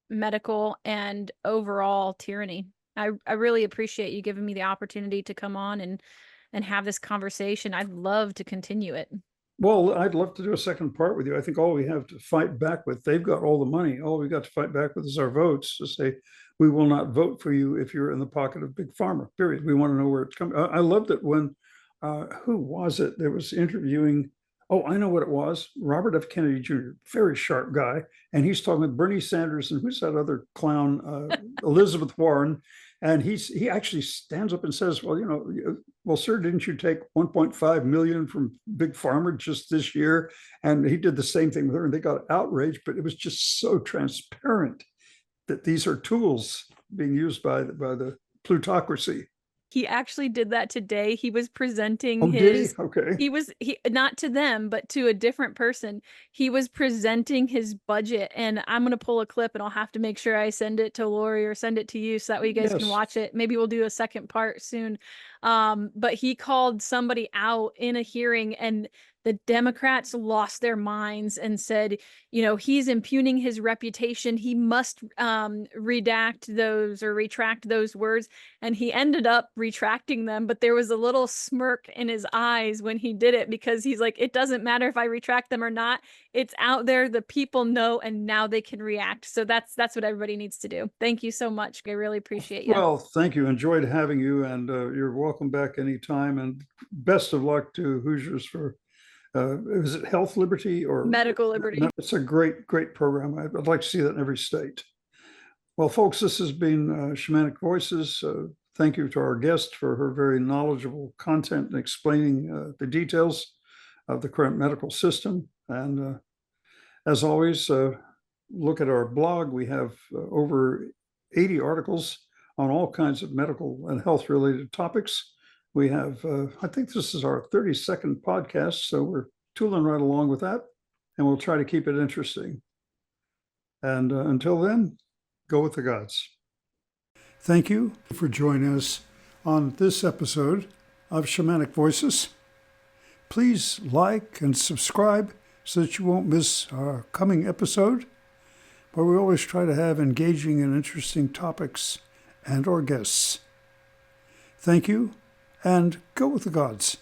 C: medical and overall tyranny. I really appreciate you giving me the opportunity to come on and have this conversation. I'd love to continue it.
A: Well, I'd love to do a second part with you. I think all we have to fight back with, they've got all the money. All we got to fight back with is our votes, to say, we will not vote for you if you're in the pocket of Big Pharma, period. We want to know where it's coming. I loved it when, who was it that was interviewing? Oh, I know what it was. Robert F. Kennedy Jr., very sharp guy. And he's talking with Bernie Sanders and who's that other clown, Elizabeth Warren. And he actually stands up and says, well, sir, didn't you take 1.5 million from Big Pharma just this year? And he did the same thing with her, and they got outraged, but it was just so transparent that these are tools being used by the plutocracy.
C: He actually did that today. He was presenting
A: Did he? Okay.
C: He not to them, but to a different person. He was presenting his budget, and I'm going to pull a clip, and I'll have to make sure I send it to Lori or send it to you so that way you guys can watch it. Maybe we'll do a second part soon. But he called somebody out in a hearing, and the Democrats lost their minds and said, he's impugning his reputation. He must retract those words. And he ended up retracting them. But there was a little smirk in his eyes when he did it, because he's like, it doesn't matter if I retract them or not. It's out there. The people know, and now they can react. So that's what everybody needs to do. Thank you so much. I really appreciate you.
A: Well, thank you. Enjoyed having you, and you're welcome back anytime. And best of luck to Hoosiers for is it Health Liberty or
C: Medical Liberty?
A: It's a great program. I'd like to see that in every state. Well, folks, this has been Shamanic Voices. Thank you to our guest for her very knowledgeable content and explaining the details of the current medical system. And as always, look at our blog. We have over 80 articles on all kinds of medical and health related topics. We have, I think this is our 32nd podcast, so we're tooling right along with that, and we'll try to keep it interesting. And until then, go with the gods. Thank you for joining us on this episode of Shamanic Voices. Please like and subscribe so that you won't miss our coming episode, where we always try to have engaging and interesting topics and or guests. Thank you, and go with the gods.